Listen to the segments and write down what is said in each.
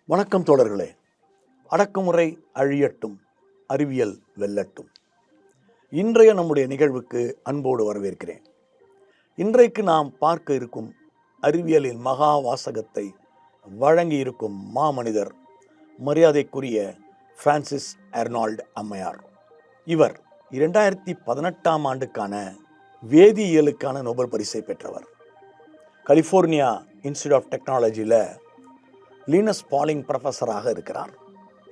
வணக்கம் தோழர்களே. அடக்குமுறை அழியட்டும், அறிவியல் வெல்லட்டும். இன்றைய நம்முடைய நிகழ்வுக்கு அன்போடு வரவேற்கிறேன். இன்றைக்கு நாம் பார்க்க இருக்கும் அறிவியலின் மகா வாசகத்தை வழங்கியிருக்கும் மாமனிதர் மரியாதைக்குரிய பிரான்சிஸ் அர்னால்ட் அம்மையார். இவர் 2018 ஆண்டுக்கான வேதியியலுக்கான நோபல் பரிசை பெற்றவர். கலிஃபோர்னியா இன்ஸ்டிடியூட் ஆஃப் டெக்னாலஜியில் லீனஸ் பாலிங் ப்ரொஃபஸராக இருக்கிறார்.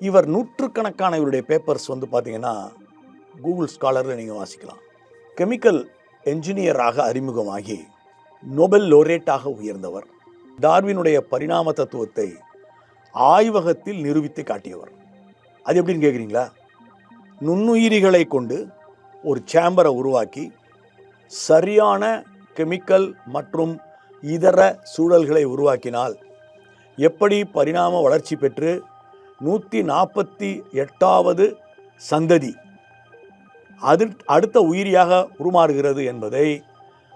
இவர் நூற்றுக்கணக்கான இவருடைய பேப்பர்ஸ் பார்த்தீங்கன்னா கூகுள் ஸ்காலரில் நீங்கள் வாசிக்கலாம். கெமிக்கல் என்ஜினியராக அறிமுகமாகி நோபல் லோரேட்டாக உயர்ந்தவர். டார்வினுடைய பரிணாம தத்துவத்தை ஆய்வகத்தில் நிரூபித்து காட்டியவர். அது எப்படின்னு கேட்குறீங்களா? நுண்ணுயிரிகளை கொண்டு ஒரு சேம்பரை உருவாக்கி சரியான கெமிக்கல் மற்றும் இதர சூழல்களை உருவாக்கினால் எப்படி பரிணாம வளர்ச்சி பெற்று 148வது சந்ததி அது அடுத்த உயிரியாக உருமாறுகிறது என்பதை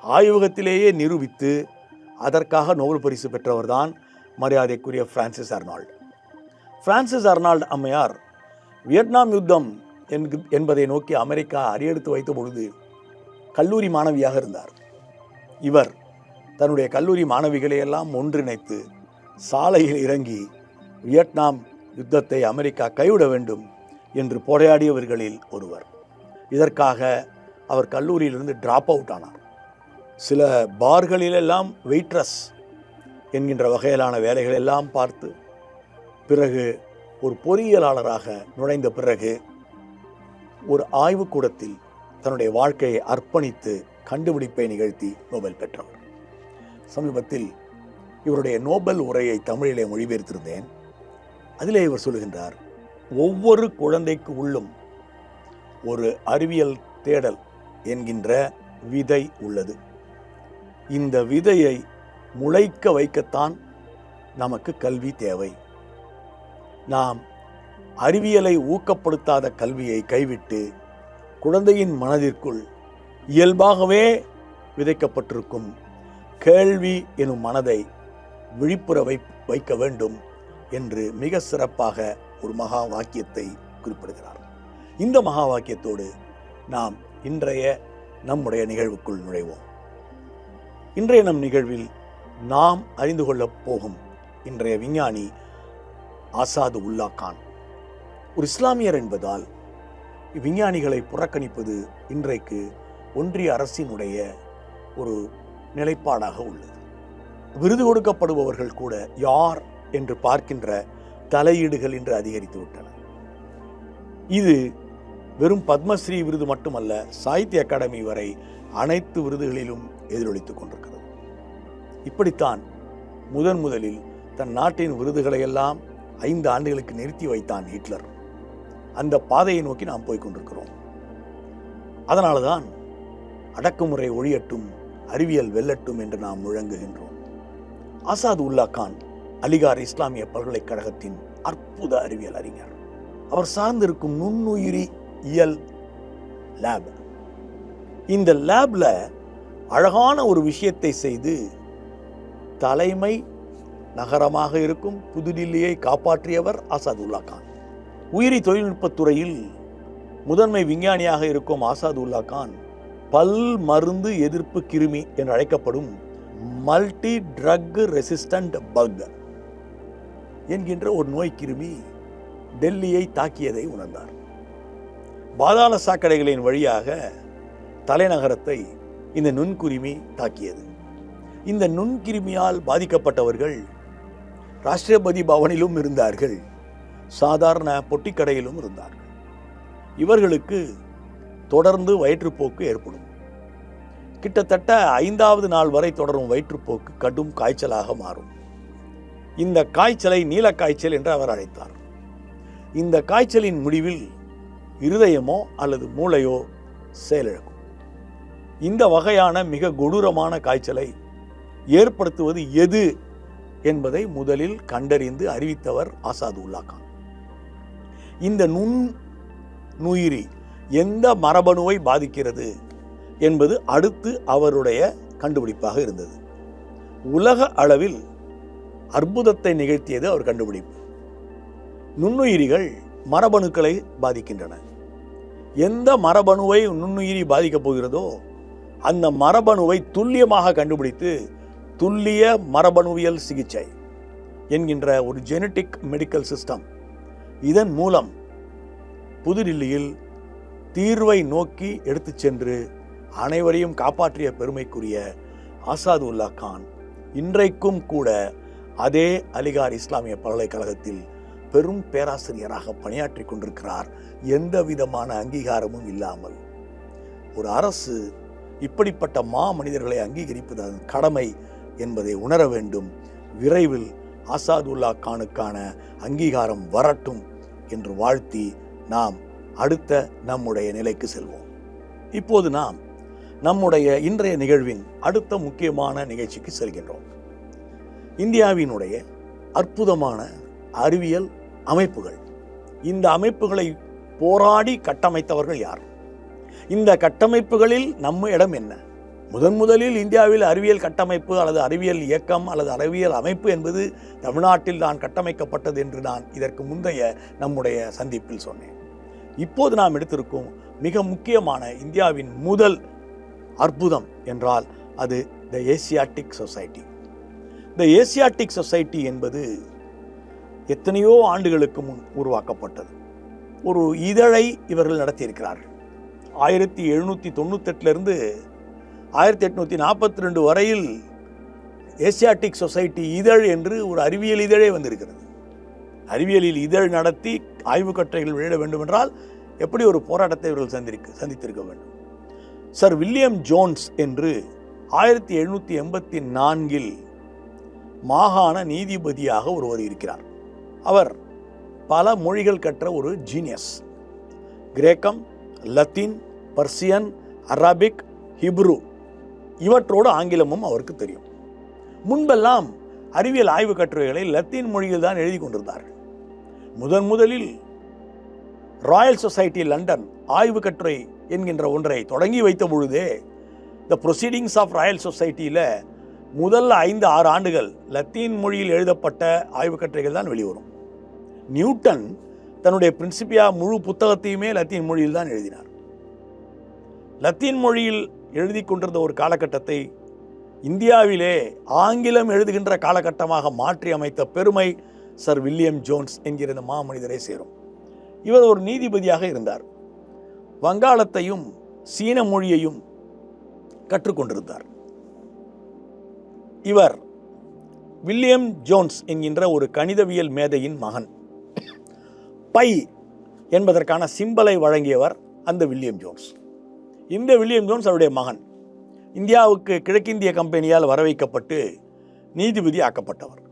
ஆய்வகத்திலேயே நிரூபித்து அதற்காக நோபல் பரிசு பெற்றவர் தான் மரியாதைக்குரிய பிரான்சிஸ் அர்னால்ட். பிரான்சிஸ் அர்னால்ட் அம்மையார் வியட்நாம் யுத்தம் என்பதை நோக்கி அமெரிக்கா அடியெடுத்து வைத்த பொழுது கல்லூரி மாணவியாக இருந்தார். இவர் தன்னுடைய கல்லூரி மாணவிகளையெல்லாம் ஒன்றிணைத்து சாலையில் இறங்கி வியட்நாம் யுத்தத்தை அமெரிக்கா கைவிட வேண்டும் என்று போராடியவர்களில் ஒருவர். இதற்காக அவர் கல்லூரியிலிருந்து டிராப் அவுட் ஆனார். சில பார்களிலெல்லாம் வெயிட்ரஸ் என்கின்ற வகையிலான வேலைகளெல்லாம் பார்த்து பிறகு ஒரு பொறியியலாளராக நுழைந்த பிறகு ஒரு ஆய்வுக்கூடத்தில் தன்னுடைய வாழ்க்கையை அர்ப்பணித்து கண்டுபிடிப்பை நிகழ்த்தி நோபல் பெற்றவர். சமீபத்தில் இவருடைய நோபல் உரையை தமிழிலே மொழிபெயர்த்திருந்தேன். அதிலே இவர் சொல்லுகின்றார், ஒவ்வொரு குழந்தைக்கு உள்ளும் ஒரு அறிவியல் தேடல் என்கின்ற விதை உள்ளது. இந்த விதையை முளைக்க வைக்கத்தான் நமக்கு கல்வி தேவை. நாம் அறிவியலை ஊக்கப்படுத்தாத கல்வியை கைவிட்டு குழந்தையின் மனதிற்குள் இயல்பாகவே விதைக்கப்பட்டிருக்கும் கேள்வி எனும் மனதை விழிப்புற வைக்க வேண்டும் என்று மிக சிறப்பாக ஒரு மகா வாக்கியத்தை குறிப்பிடுகிறார். இந்த மகா வாக்கியத்தோடு நாம் இன்றைய நம்முடைய நிகழ்வுக்குள் நுழைவோம். இன்றைய நம் நிகழ்வில் நாம் அறிந்து கொள்ளப் போகும் இன்றைய விஞ்ஞானி ஆசாத் உல்லா கான். ஒரு இஸ்லாமியர் என்பதால் விஞ்ஞானிகளை புறக்கணிப்பது இன்றைக்கு ஒன்றிய அரசினுடைய ஒரு நிலைப்பாடாக உள்ளது. விருது கொடுக்கப்படுபவர்கள் கூட யார் என்று பார்க்கின்ற தலையீடுகள் இன்று அதிகரித்து விட்டன. இது வெறும் பத்மஸ்ரீ விருது மட்டுமல்ல, சாகித்ய அகாடமி வரை அனைத்து விருதுகளிலும் எதிரொலித்துக் கொண்டிருக்கிறது. இப்படித்தான் முதலில் தன் நாட்டின் விருதுகளை எல்லாம் 5 ஆண்டுகளுக்கு நிறுத்தி வைத்தான் ஹிட்லர். அந்த பாதையை நோக்கி நாம் போய்கொண்டிருக்கிறோம். அதனால தான் அடக்குமுறை ஒழியட்டும், அறிவியல் வெல்லட்டும் என்று நாம் முழங்குகின்றோம். ஆசாத் உல்லா கான் அலிகார் இஸ்லாமிய பல்கலைக்கழகத்தின் அற்புத அறிவியல் அறிஞர். அவர் சார்ந்திருக்கும் நுண்ணுயிரி இயல் லேப், இந்த லேப்ல அழகான ஒரு விஷயத்தை செய்து தலைமை நகரமாக இருக்கும் புதுடில்லியை காப்பாற்றியவர் ஆசாத் உல்லா கான். உயிரி தொழில்நுட்பத்துறையில் முதன்மை விஞ்ஞானியாக இருக்கும் ஆசாத் உல்லா கான் பல் மருந்து எதிர்ப்பு கிருமி என்று அழைக்கப்படும் மல்டி ட்ரக் ரெசிஸ்டன்ட் பக் என்கின்ற ஒரு நோய் கிருமி டெல்லியை தாக்கியதை உணர்ந்தார். பாதாள சாக்கடைகளின் வழியாக தலைநகரத்தை இந்த நுண்கிருமி தாக்கியது. இந்த நுண்கிருமியால் பாதிக்கப்பட்டவர்கள் ராஷ்டிரபதி பவனிலும் இருந்தார்கள், சாதாரண பொட்டிக்கடையிலும் இருந்தார்கள். இவர்களுக்கு தொடர்ந்து வயிற்றுப்போக்கு ஏற்படும். கிட்டத்தட்ட 5வது நாள் வரை தொடரும் வயிற்றுப்போக்கு கடும் காய்ச்சலாக மாறும். இந்த காய்ச்சலை நீலக்காய்ச்சல் என்று அவர் அழைத்தார். இந்த காய்ச்சலின் முடிவில் இருதயமோ அல்லது மூளையோ செயலிழக்கும். இந்த வகையான மிக கொடூரமான காய்ச்சலை ஏற்படுத்துவது எது என்பதை முதலில் கண்டறிந்து அறிவித்தவர் ஆசாத் உல்லா கான். இந்த நுண்ணுயிரி எந்த மரபணுவை பாதிக்கிறது என்பது அடுத்து அவருடைய கண்டுபிடிப்பாக இருந்தது. உலக அளவில் அற்புதத்தை நிகழ்த்தியது அவர் கண்டுபிடிப்பு. நுண்ணுயிரிகள் மரபணுக்களை பாதிக்கின்றன. எந்த மரபணுவை நுண்ணுயிரி பாதிக்கப் போகிறதோ அந்த மரபணுவை துல்லியமாக கண்டுபிடித்து துல்லிய மரபணுவியல் சிகிச்சை என்கின்ற ஒரு ஜெனட்டிக் மெடிக்கல் சிஸ்டம், இதன் மூலம் புதுடில்லியில் தீர்வை நோக்கி எடுத்துச் சென்று அனைவரையும் காப்பாற்றிய பெருமைக்குரிய ஆசாதுல்லா கான் இன்றைக்கும் கூட அதே அலிகார் இஸ்லாமிய பல்கலைக்கழகத்தில் பெரும் பேராசிரியராக பணியாற்றி கொண்டிருக்கிறார், எந்த விதமான அங்கீகாரமும் இல்லாமல். ஒரு அரசு இப்படிப்பட்ட மாமனிதர்களை அங்கீகரிப்பது அதன் கடமை என்பதை உணர வேண்டும். விரைவில் ஆசாதுல்லா கானுக்கான அங்கீகாரம் வரட்டும் என்று வாழ்த்தி நாம் அடுத்த நம்முடைய நிலைக்கு செல்வோம். இப்போது நாம் நம்முடைய இன்றைய நிகழ்வின் அடுத்த முக்கியமான நிகழ்ச்சிக்கு செல்கின்றோம். இந்தியாவினுடைய அற்புதமான அறிவியல் அமைப்புகள். இந்த அமைப்புகளை போராடி கட்டமைத்தவர்கள் யார்? இந்த கட்டமைப்புகளில் நம்ம இடம் என்ன? முதலில் இந்தியாவில் அறிவியல் கட்டமைப்பு அல்லது அறிவியல் இயக்கம் அல்லது அறிவியல் அமைப்பு என்பது தமிழ்நாட்டில் தான் கட்டமைக்கப்பட்டது என்று நான் இதற்கு முந்தைய நம்முடைய சந்திப்பில் சொன்னேன். இப்போது நாம் எடுத்திருக்கும் மிக முக்கியமான இந்தியாவின் முதல் அற்புதம் என்றால் அது த ஏசியாட்டிக் சொசைட்டி. த ஏசியாட்டிக் சொசைட்டி என்பது எத்தனையோ ஆண்டுகளுக்கு முன் உருவாக்கப்பட்டது. ஒரு இதழை இவர்கள் நடத்தியிருக்கிறார்கள். 1798 1842 வரையில் ஏசியாட்டிக் சொசைட்டி இதழ் என்று ஒரு அறிவியல் இதழே வந்திருக்கிறது. அறிவியலில் இதழ் நடத்தி ஆய்வு கட்டுரைகள் வெளியிட வேண்டும் என்றால் எப்படி ஒரு போராட்டத்தை இவர்கள் சந்தித்திருக்க வேண்டும். சர் வில்லியம் ஜோன்ஸ் என்று 1784 மாகாண நீதிபதியாக ஒருவர் இருக்கிறார். அவர் பல மொழிகள் கற்ற ஒரு ஜீனியஸ். கிரேக்கம், லத்தீன், பர்சியன், அரபிக், ஹிப்ரு இவற்றோடு ஆங்கிலமும் அவருக்கு தெரியும். முன்பெல்லாம் அறிவியல் ஆய்வு கட்டுரைகளை லத்தீன் மொழியில் தான் எழுதி கொண்டிருந்தார்கள். முதலில் ராயல் சொசைட்டி லண்டன் ஆய்வு கட்டுரை என்கின்ற ஒன்றை தொடங்கி வைத்த பொழுதே த ப்ரொசீடிங்ஸ் ஆஃப் ராயல் சொசைட்டியில் முதல் 5-6 ஆண்டுகள் லத்தீன் மொழியில் எழுதப்பட்ட ஆய்வு கட்டுரைகள் தான் வெளிவரும். நியூட்டன் தன்னுடைய பிரின்சிபியா முழு புத்தகத்தையுமே லத்தீன் மொழியில் தான் எழுதினார். லத்தீன் மொழியில் எழுதி கொண்டிருந்த ஒரு காலகட்டத்தை இந்தியாவிலே ஆங்கிலம் எழுதுகின்ற காலகட்டமாக மாற்றி அமைத்த பெருமை சர் வில்லியம் ஜோன்ஸ் என்கிற இந்த மாமனிதரை சேரும். இவர் ஒரு நீதிபதியாக இருந்தார். வங்காளத்தையும் சீன மொழியையும் கற்றுக்கொண்டிருந்தார். இவர் வில்லியம் ஜோன்ஸ் என்கின்ற ஒரு கணிதவியல் மேதையின் மகன். பை என்பதற்கான சிம்பலை வழங்கியவர் அந்த வில்லியம் ஜோன்ஸ். இந்த வில்லியம் ஜோன்ஸ் அவருடைய மகன் இந்தியாவுக்கு கிழக்கிந்திய கம்பெனியால் வரவைக்கப்பட்டு நீதிபதி ஆக்கப்பட்டவர்.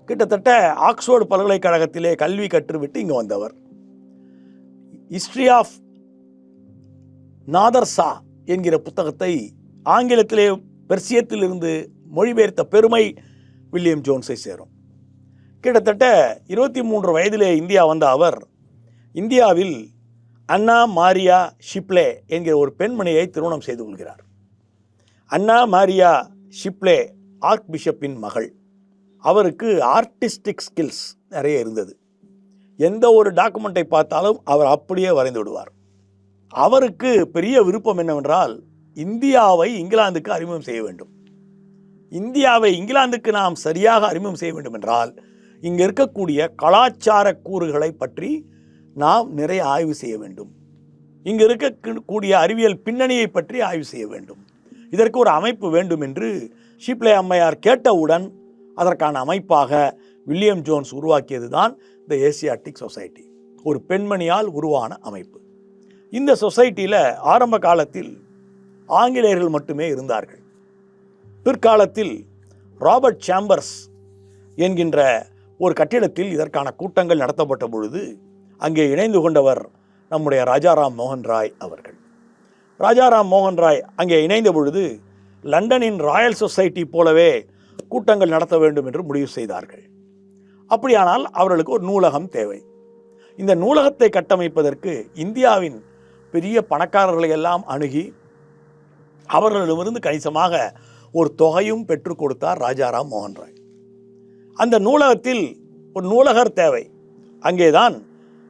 கிட்டத்தட்ட ஆக்ஸ்போர்டு பல்கலைக்கழகத்திலே கல்வி கற்றுவிட்டு இங்கு வந்தவர். ஹிஸ்டரி ஆஃப் நாதர் ஷா என்கிற புத்தகத்தை ஆங்கிலத்திலே பெர்சியத்திலிருந்து மொழிபெயர்த்த பெருமை வில்லியம் ஜோன்ஸை சேரும். கிட்டத்தட்ட 23 வயதிலே இந்தியா வந்த அவர் இந்தியாவில் அண்ணா மாரியா ஷிப்லே என்கிற ஒரு பெண்மணியை திருமணம் செய்து கொள்கிறார். அண்ணா மாரியா ஷிப்லே ஆர்க் பிஷப்பின் மகள். அவருக்கு ஆர்டிஸ்டிக் ஸ்கில்ஸ் நிறைய இருந்தது. எந்த ஒரு டாக்குமெண்ட்டை பார்த்தாலும் அவர் அப்படியே வரைந்து விடுவார். அவருக்கு பெரிய விருப்பம் என்னவென்றால் இந்தியாவை இங்கிலாந்துக்கு அறிமுகம் செய்ய வேண்டும். இந்தியாவை இங்கிலாந்துக்கு நாம் சரியாக அறிமுகம் செய்ய வேண்டும் என்றால் இங்கே இருக்கக்கூடிய கலாச்சார கூறுகளை பற்றி நாம் நிறைய ஆய்வு செய்ய வேண்டும். இங்கே இருக்கக்கூடிய அறிவியல் பின்னணியை பற்றி ஆய்வு செய்ய வேண்டும். இதற்கு ஒரு அமைப்பு வேண்டும் என்று ஷிப்லே அம்மையார் கேட்டவுடன் அதற்கான அமைப்பாக வில்லியம் ஜோன்ஸ் உருவாக்கியது தான் த ஏசியாட்டிக் சொசைட்டி, ஒரு பெண்மணியால் உருவான அமைப்பு. இந்த சொசைட்டியில் ஆரம்ப காலத்தில் ஆங்கிலேயர்கள் மட்டுமே இருந்தார்கள். பிற்காலத்தில் ராபர்ட் சேம்பர்ஸ் என்கின்ற ஒரு கட்டிடத்தில் இதற்கான கூட்டங்கள் நடத்தப்பட்ட பொழுது அங்கே இணைந்து கொண்டவர் நம்முடைய ராஜாராம் மோகன் ராய் அவர்கள். ராஜாராம் மோகன் ராய் அங்கே இணைந்த பொழுது லண்டனின் ராயல் சொசைட்டி போலவே கூட்டங்கள் நடத்த வேண்டும் என்று முடிவு செய்தார்கள். அப்படியானால் அவர்களுக்கு ஒரு நூலகம் தேவை. இந்த நூலகத்தை கட்டமைப்பதற்கு இந்தியாவின் பெரிய பணக்காரர்களை எல்லாம் அணுகி அவர்களிடமிருந்து கணிசமாக ஒரு தொகையும் பெற்றுக் கொடுத்தார் ராஜாராம் மோகன் ராய். அந்த நூலகத்தில் ஒரு நூலகர் தேவை. அங்கேதான்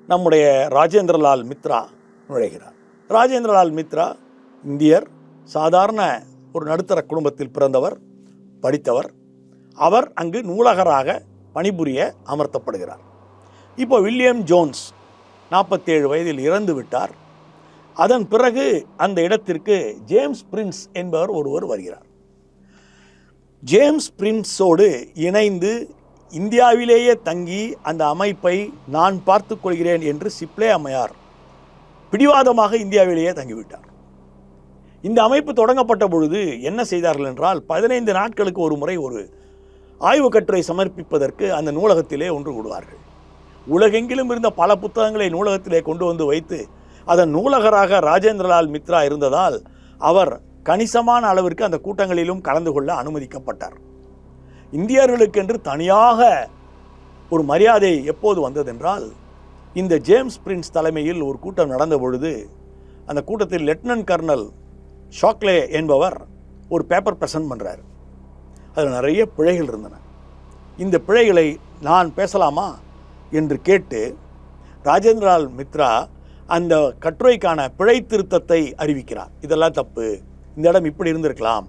நம்முடைய ராஜேந்திரலால் மித்ரா நுழைகிறார். ராஜேந்திரலால் மித்ரா இந்தியர், சாதாரண ஒரு நடுத்தர குடும்பத்தில் பிறந்தவர், படித்தவர். அவர் அங்கு நூலகராக பணிபுரிய அமர்த்தப்படுகிறார். இப்போ வில்லியம் ஜோன்ஸ் 47 வயதில் இறந்து விட்டார். அதன் பிறகு அந்த இடத்திற்கு ஜேம்ஸ் பிரின்ஸ் என்பவர் ஒருவர் வருகிறார். ஜேம்ஸ் பிரின்ஸோடு இணைந்து இந்தியாவிலேயே தங்கி அந்த அமைப்பை நான் பார்த்து கொள்கிறேன் என்று சிப்லே அம்மையார் பிடிவாதமாக இந்தியாவிலேயே தங்கிவிட்டார். இந்த அமைப்பு தொடங்கப்பட்ட பொழுது என்ன செய்தார்கள் என்றால், 15 நாட்களுக்கு ஒரு முறை ஒரு ஆய்வு கட்டுரை சமர்ப்பிப்பதற்கு அந்த நூலகத்திலே ஒன்று கூடுவார்கள். உலகெங்கிலும் இருந்த பல புத்தகங்களை நூலகத்திலே கொண்டு வந்து வைத்து அதன் நூலகராக ராஜேந்திரலால் மித்ரா இருந்ததால் அவர் கணிசமான அளவிற்கு அந்த கூட்டங்களிலும் கலந்து கொள்ள அனுமதிக்கப்பட்டார். இந்தியர்களுக்கென்று தனியாக ஒரு மரியாதை எப்போது வந்ததென்றால், இந்த ஜேம்ஸ் பிரின்ஸ் தலைமையில் ஒரு கூட்டம் நடந்த பொழுது அந்த கூட்டத்தில் லெப்டினன்ட் கர்னல் ஷாக்லே என்பவர் ஒரு பேப்பர் ப்ரெசன்ட் பண்ணுறார். அதில் நிறைய பிழைகள் இருந்தன. இந்த பிழைகளை நான் பேசலாமா என்று கேட்டு ராஜேந்திரலால் மித்ரா அந்த கட்டுரைக்கான பிழை திருத்தத்தை அறிவிக்கிறார். இதெல்லாம் தப்பு, இந்த இடம் இப்படி இருந்திருக்கலாம்,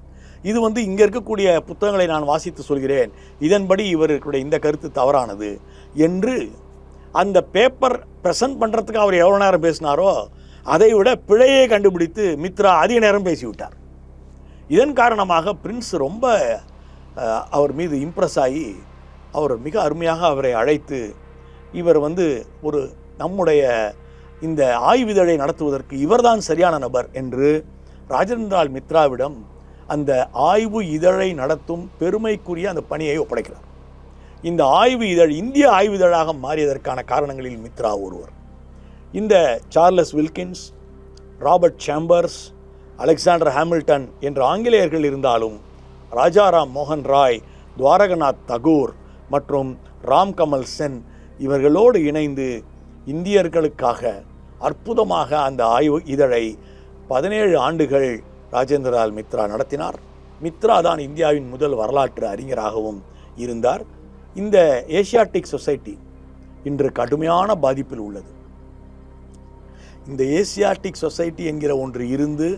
இது இங்கே இருக்கக்கூடிய புத்தகங்களை நான் வாசித்து சொல்கிறேன், இதன்படி இவர்களுடைய இந்த கருத்து தவறானது என்று அந்த பேப்பர் ப்ரெசன்ட் பண்ணுறதுக்கு அவர் எவ்வளோ நேரம் பேசினாரோ அதை விட பிழையை கண்டுபிடித்து மித்ரா அதிக நேரம் பேசிவிட்டார். இதன் காரணமாக பிரின்ஸ் ரொம்ப அவர் மீது இம்ப்ரெஸ் ஆகி அவர் மிக அருமையாக அவரை அழைத்து, இவர் ஒரு நம்முடைய இந்த ஆய்விதழை நடத்துவதற்கு இவர்தான் சரியான நபர் என்று ராஜேந்திரலால் மித்ராவிடம் அந்த ஆய்வு இதழை நடத்தும் பெருமைக்குரிய அந்த பணியை ஒப்படைக்கிறார். இந்த ஆய்வு இதழ் இந்திய ஆய்வு இதழாக மாறியதற்கான காரணங்களில் மித்ரா ஒருவர். இந்த Charles Wilkins, Robert chambers, Alexander Hamilton என்ற ஆங்கிலேயர்கள் இருந்தாலும் ராஜாராம் மோகன் ராய், துவாரகநாத் தகூர் மற்றும் ராம் கமல் சென் இவர்களோடு இணைந்து இந்தியர்களுக்காக அற்புதமாக அந்த ஆய்வு இதழை 17 ஆண்டுகள் ராஜேந்திரலால் மித்ரா நடத்தினார். மித்ரா தான் இந்தியாவின் முதல் வரலாற்று அறிஞராகவும் இருந்தார். இந்த ஏசியாட்டிக் சொசைட்டி இன்று கடுமையான பாதிப்பில் உள்ளது. இந்த ஏசியாட்டிக் சொசைட்டி என்கிற ஒன்று இருந்து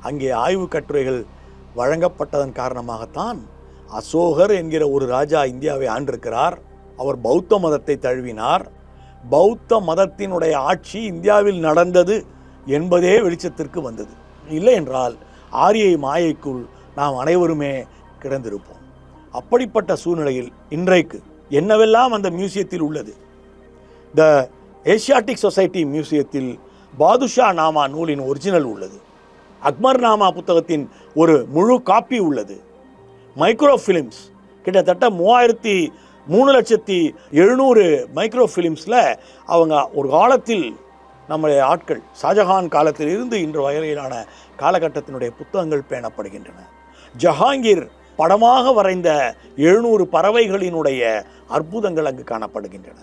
அங்கே ஆய்வு கட்டுரைகள் வழங்கப்பட்டதன் காரணமாகத்தான் அசோகர் என்கிற ஒரு ராஜா இந்தியாவை ஆண்டிருக்கிறார். அவர் பௌத்த மதத்தை தழுவினார். பௌத்த மதத்தினுடைய ஆட்சி இந்தியாவில் நடந்தது என்பதே வெளிச்சத்திற்கு வந்தது. இல்லை என்றால் ஆரிய மாயைக்குள் நாம் அனைவருமே கிடந்திருப்போம். அப்படிப்பட்ட சூழ்நிலையில் இன்றைக்கு என்னவெல்லாம் அந்த மியூசியத்தில் உள்ளது? த ஏசியாட்டிக் சொசைட்டி மியூசியத்தில் பாதுஷா நாமா நூலின் ஒரிஜினல் உள்ளது. அக்பர் நாமா புத்தகத்தின் ஒரு முழு காப்பி உள்ளது. மைக்ரோ ஃபிலிம்ஸ் கிட்டத்தட்ட 3,700,000 மைக்ரோ ஃபிலிம்ஸில் அவங்க ஒரு காலத்தில் நம்முடைய ஆட்கள் ஷாஜஹான் காலத்தில் இருந்து இன்று வரையிலான காலகட்டத்தினுடைய புத்தகங்கள் பேணப்படுகின்றன. ஜஹாங்கீர் படமாக வரைந்த 700 பறவைகளினுடைய அற்புதங்கள் அங்கு காணப்படுகின்றன.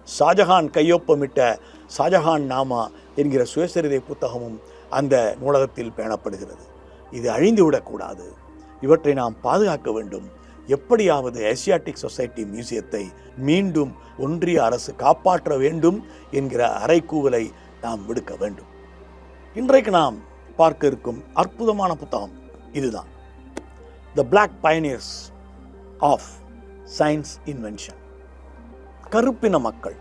ஷாஜஹான் கையொப்பமிட்ட ஷாஜஹான் நாமா என்கிற சுயசரிதை புத்தகமும் அந்த நூலகத்தில் பேணப்படுகிறது. இது அழிந்துவிடக்கூடாது. இவற்றை நாம் பாதுகாக்க வேண்டும். எப்படியாவது ஏசியாட்டிக் சொசைட்டி மியூசியத்தை மீண்டும் ஒன்றிய அரசு காப்பாற்ற வேண்டும் என்கிற அறைகூவலை நாம் விடுக்க வேண்டும். இன்றைக்கு நாம் பார்க்க இருக்கும் அற்புதமான புத்தகம் இதுதான், the black pioneers of science invention. கருப்பின மக்கள்,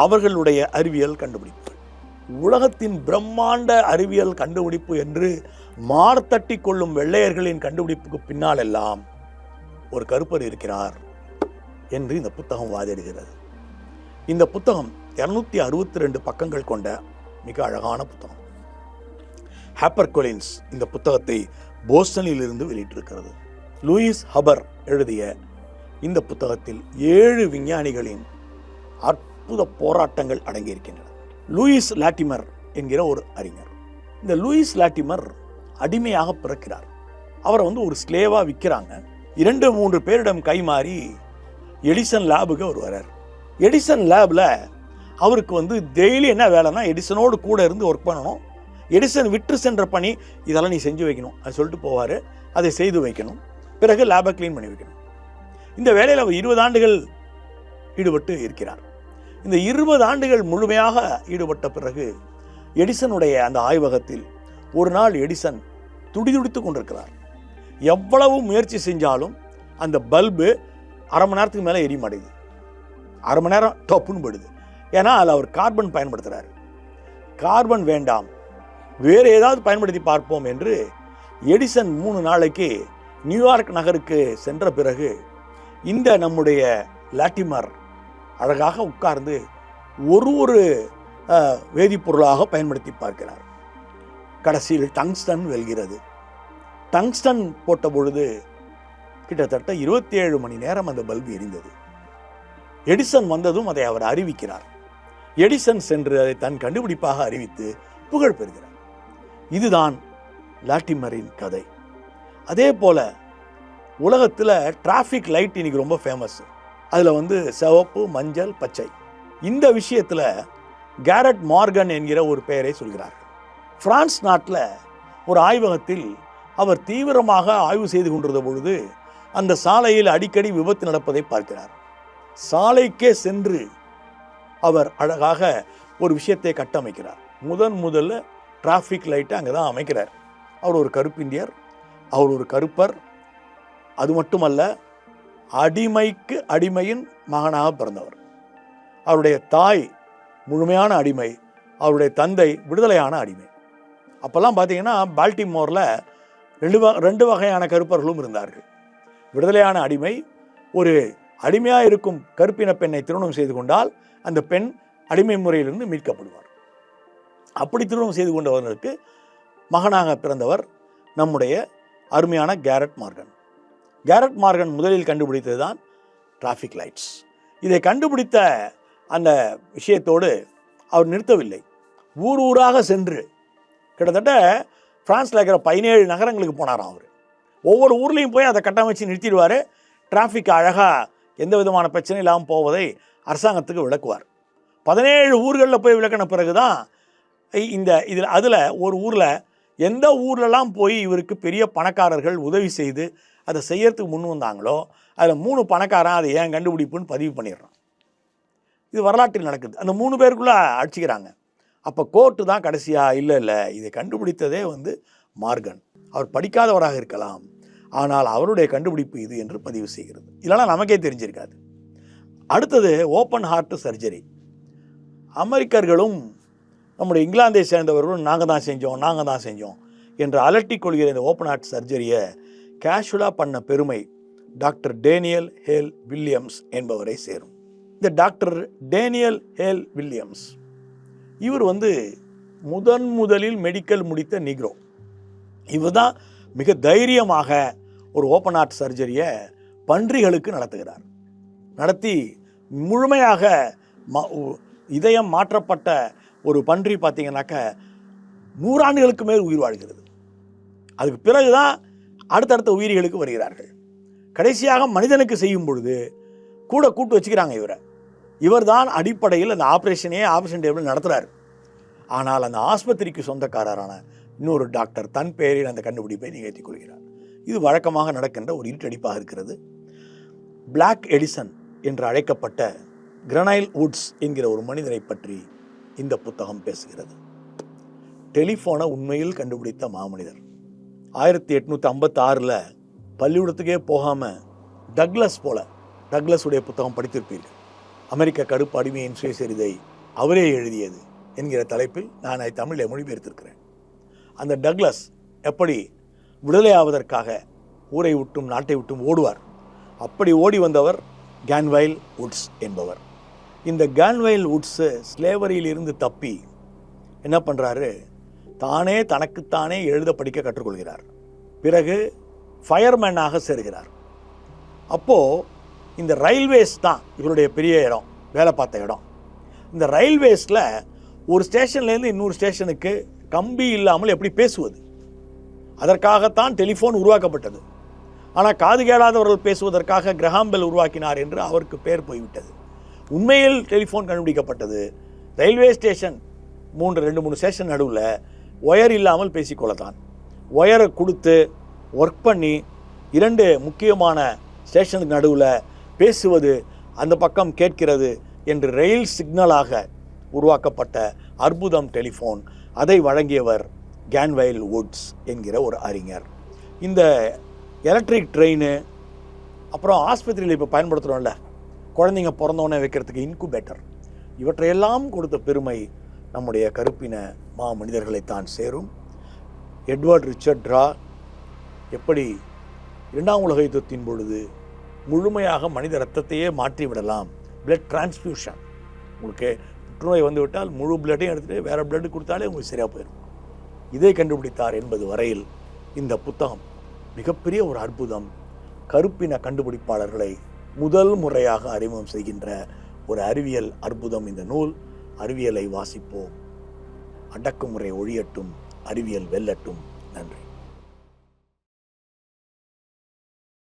அவர்களுடைய அறிவியல் கண்டுபிடிப்புகள். உலகத்தின் பிரம்மாண்ட அறிவியல் கண்டுபிடிப்பு என்று மார்த்தட்டி கொள்ளும் வெள்ளையர்களின் கண்டுபிடிப்புக்கு பின்னால் எல்லாம் ஒரு கருப்பர் இருக்கிறார் என்று இந்த புத்தகம் வாதிடுகிறது. இந்த புத்தகம் 262 பக்கங்கள் கொண்ட மிக அழகான புத்தகம். ஹாப்பர் கொலின்ஸ் இந்த புத்தகத்தை போஸ்டனில் இருந்து வெளியிட்டிருக்கிறது. லூயிஸ் ஹபர் எழுதிய இந்த புத்தகத்தில் 7 விஞ்ஞானிகளின் அற்புத போராட்டங்கள் அடங்கியிருக்கின்றன. லூயிஸ் லாட்டிமர் என்கிற ஒரு அறிஞர். இந்த லூயிஸ் லாட்டிமர் அடிமையாக பிறக்கிறார். அவரை ஒரு ஸ்லேவாக விற்கிறாங்க. 2-3 பேரிடம் கைமாறி எடிசன் லேபுக்கு அவர் வர்றார். எடிசன் லேபில் அவருக்கு டெய்லி என்ன வேலைன்னா எடிசனோடு கூட இருந்து ஒர்க் பண்ணணும். எடிசன் விற்று சென்ற பணி இதெல்லாம் நீ செஞ்சு வைக்கணும் அது சொல்லிட்டு போவார். அதை செய்து வைக்கணும். பிறகு லேபை க்ளீன் பண்ணி வைக்கணும். இந்த வேலையில் அவர் 20 ஆண்டுகள் ஈடுபட்டு இருக்கிறார். இந்த 20 ஆண்டுகள் முழுமையாக ஈடுபட்ட பிறகு எடிசனுடைய அந்த ஆய்வகத்தில் ஒரு நாள் எடிசன் துடிதுடித்து கொண்டிருக்கிறார். எவ்வளவு முயற்சி செஞ்சாலும் அந்த பல்பு அரை மணி நேரத்துக்கு மேலே எரிமடையுது. அரை மணி நேரம் டப்புன்னு போயிடுது. ஏன்னா அதில் அவர் கார்பன் பயன்படுத்துகிறார். கார்பன் வேண்டாம், வேறு ஏதாவது பயன்படுத்தி பார்ப்போம் என்று எடிசன் 3 நாளைக்கு நியூயார்க் நகருக்கு சென்ற பிறகு இந்த நம்முடைய லாட்டிமர் அழகாக உட்கார்ந்து ஒரு வேதிப்பொருளாக பயன்படுத்தி பார்க்கிறார். கடைசியில் டங்ஸ்டன் வெல்கிறது. டங்ஸ்டன் போட்ட பொழுது கிட்டத்தட்ட 27 மணி நேரம் அந்த பல்பு எரிந்தது. எடிசன் வந்ததும் அதை அவர் அறிவிக்கிறார். எடிசன் சென்று அதை தன் கண்டுபிடிப்பாக அறிவித்து புகழ் பெறுகிறார். இதுதான் லாட்டிமரின் கதை. அதே போல உலகத்தில் டிராஃபிக் லைட் இன்னைக்கு ரொம்ப ஃபேமஸ். அதில் சிவப்பு, மஞ்சள், பச்சை. இந்த விஷயத்தில் கேரட் மார்கன் என்கிற ஒரு பெயரை சொல்கிறார்கள். பிரான்ஸ் நாட்டில் ஒரு ஆய்வகத்தில் அவர் தீவிரமாக ஆய்வு செய்து கொண்டிருந்த பொழுது அந்த சாலையில் அடிக்கடி விபத்து நடப்பதை பார்க்கிறார். சாலைக்கே சென்று அவர் அழகாக ஒரு விஷயத்தை கட்டமைக்கிறார். முதல்ல டிராஃபிக் லைட்டை அங்கே தான் அமைக்கிறார். அவர் ஒரு கருப்பிந்தியர், அவர் ஒரு கருப்பர். அது மட்டுமல்ல, அடிமைக்கு அடிமையின் மகனாக பிறந்தவர். அவருடைய தாய் முழுமையான அடிமை, அவருடைய தந்தை விடுதலையான அடிமை. அப்போல்லாம் பார்த்தீங்கன்னா பால்டிமோரில் 2 வகையான கருப்பர்களும் இருந்தார்கள். விடுதலையான அடிமை, ஒரு அடிமையாக இருக்கும் கருப்பின பெண்ணை திருமணம் செய்து கொண்டால் அந்த பெண் அடிமை முறையிலிருந்து மீட்கப்படுவார். அப்படி திருமணம் செய்து கொண்டவர்களுக்கு மகனாக பிறந்தவர் நம்முடைய அருமையான கேரட் மார்கன். கேரட் மார்கன் முதலில் கண்டுபிடித்தது தான் டிராஃபிக் லைட்ஸ். இதை கண்டுபிடித்த அந்த விஷயத்தோடு அவர் நிறுத்தவில்லை. ஊராக சென்று கிட்டத்தட்ட பிரான்ஸில் இருக்கிற 17 நகரங்களுக்கு போனாராம் அவர். ஒவ்வொரு ஊர்லேயும் போய் அதை கட்டமைச்சு நிறுத்திடுவார். டிராஃபிக் அழகாக எந்த விதமான பிரச்சனை இல்லாமல் போவதை அரசாங்கத்துக்கு விளக்குவார். 17 ஊர்களில் போய் விளக்கின பிறகு தான் அதில் ஒரு ஊரில் எந்த ஊர்லலாம் போய் இவருக்கு பெரிய பணக்காரர்கள் உதவி செய்து அதை செய்யறதுக்கு முன் வந்தாங்களோ அதில் 3 பணக்காரன் அதை ஏன் கண்டுபிடிப்புன்னு பதிவு பண்ணிடுறான். இது வரலாற்றில் நடக்குது. அந்த 3 பேருக்குள்ளே அடிச்சுக்கிறாங்க. அப்போ கோர்ட்டு தான் கடைசியாக இல்லை இதை கண்டுபிடித்ததே மார்கன். அவர் படிக்காதவராக இருக்கலாம், ஆனால் அவருடைய கண்டுபிடிப்பு இது என்று பதிவு செய்கிறது. இல்லைனா நமக்கே தெரிஞ்சிருக்காது. அடுத்தது ஓப்பன் ஹார்ட் சர்ஜரி. அமெரிக்கர்களும் நம்முடைய இங்கிலாந்தை சேர்ந்தவர்களும் நாங்கள் தான் செஞ்சோம் என்று அலட்டிக் கொள்கிற இந்த ஓப்பன் ஹார்ட் சர்ஜரியை கேஷுவலாக பண்ண பெருமை டாக்டர் டேனியல் ஹேல் வில்லியம்ஸ் என்பவரை சேரும். இந்த டாக்டர் டேனியல் ஹேல் வில்லியம்ஸ் இவர் முதலில் மெடிக்கல் முடித்த நீக்ரோ. இவர் தான் மிக தைரியமாக ஒரு ஓப்பன் ஹார்ட் சர்ஜரியை பன்றிகளுக்கு நடத்துகிறார். நடத்தி முழுமையாக இதயம் மாற்றப்பட்ட ஒரு பன்றி பார்த்தீங்கன்னாக்க 100 ஆண்டுகளுக்கு மேல் உயிர் வாழ்கிறது. அதுக்கு பிறகு தான் அடுத்தடுத்த உயிரிகளுக்கு வருகிறார்கள். கடைசியாக மனிதனுக்கு செய்யும் பொழுது கூட கூட்டு வச்சுக்கிறாங்க இவர் தான் அடிப்படையில் அந்த ஆப்ரேஷன் டேபிள் நடத்துகிறார். ஆனால் அந்த ஆஸ்பத்திரிக்கு சொந்தக்காரரான இன்னொரு டாக்டர் தன் பெயரில் அந்த கண்டுபிடிப்பை நிகழ்த்திக் கொள்கிறார். இது வழக்கமாக நடக்கின்ற ஒரு இருட்டடிப்பாக இருக்கிறது. பிளாக் எடிசன் என்று அழைக்கப்பட்ட கிரனைல் வுட்ஸ் என்கிற ஒரு மனிதரை பற்றி இந்த புத்தகம் பேசுகிறது. டெலிஃபோனை உண்மையில் கண்டுபிடித்த மாமனிதர். 1856 பள்ளிக்கூடத்துக்கே போகாமல் டக்ளஸுடைய புத்தகம் படித்திருப்பீர்கள். அமெரிக்க கருப்பு அடிமையின் சுயசரிதை அவரே எழுதியது என்கிற தலைப்பில் நான் அதை தமிழில் மொழிபெயர்த்திருக்கிறேன். அந்த டக்ளஸ் எப்படி விடுதலையாவதற்காக ஊரை விட்டும் நாட்டை விட்டும் ஓடுவார். அப்படி ஓடி வந்தவர் கேன்வைல் வுட்ஸ் என்பவர். இந்த கேன்வைல் வுட்ஸு ஸ்லேவரியிலிருந்து தப்பி என்ன பண்ணுறாரு, தானே தனக்குத்தானே எழுத படிக்க கற்றுக்கொள்கிறார். பிறகு ஃபயர்மேனாக சேருகிறார். அப்போது இந்த ரயில்வேஸ் தான் இவருடைய பெரிய இடம், வேலை பார்த்த இடம். இந்த ரயில்வேஸில் ஒரு ஸ்டேஷன்லேருந்து இன்னொரு ஸ்டேஷனுக்கு கம்பி இல்லாமல் எப்படி பேசுவது, அதற்காகத்தான் டெலிஃபோன் உருவாக்கப்பட்டது. ஆனால் காது கேளாதவர்கள் பேசுவதற்காக கிரஹாம் பெல் உருவாக்கினார் என்று அவருக்கு பேர் போய்விட்டது. உண்மையில் டெலிஃபோன் கண்டுபிடிக்கப்பட்டது ரயில்வே ஸ்டேஷன் 2-3 ஸ்டேஷன் நடுவில் ஒயர் இல்லாமல் பேசிக்கொள்ளத்தான். ஒயரை கொடுத்து ஒர்க் பண்ணி 2 முக்கியமான ஸ்டேஷனுக்கு நடுவில் பேசுவது, அந்த பக்கம் கேட்கிறது, என்று ரயில் சிக்னலாக உருவாக்கப்பட்ட அற்புதம் டெலிஃபோன். அதை வழங்கியவர் கேன்வைல் வுட்ஸ் என்கிற ஒரு அறிஞர். இந்த எலக்ட்ரிக் ட்ரெயின், அப்புறம் ஆஸ்பத்திரியில் இப்போ பயன்படுத்துகிறோம்ல குழந்தைங்க பிறந்தோன்னே வைக்கிறதுக்கு இன்குபேட்டர், இவற்றையெல்லாம் கொடுத்த பெருமை நம்முடைய கருப்பின மனிதர்களைத்தான் சேரும். எட்வர்ட் ரிச்சர்ட் ரா எப்படி 2ஆம் உலக யுத்தத்தின் பொழுது முழுமையாக மனித ரத்தத்தையே மாற்றி விடலாம், பிளட் டிரான்ஸ்ஃபியூஷன், உங்களுக்கு புற்றுநோய் வந்து விட்டால் முழு பிளட்டையும் எடுத்துகிட்டு வேறு பிளட்டு கொடுத்தாலே உங்களுக்கு சரியாக போயிடும், இதை கண்டுபிடித்தார் என்பது வரையில் இந்த புத்தகம் மிகப்பெரிய ஒரு அற்புதம். கருப்பின கண்டுபிடிப்பாளர்களை முதல் முறையாக அறிமுகம் செய்கின்ற ஒரு அறிவியல் அற்புதம் இந்த நூல். அறிவியலை வாசிப்போம், அடக்குமுறை ஒழியட்டும், அறிவியல் வெல்லட்டும். நன்றி.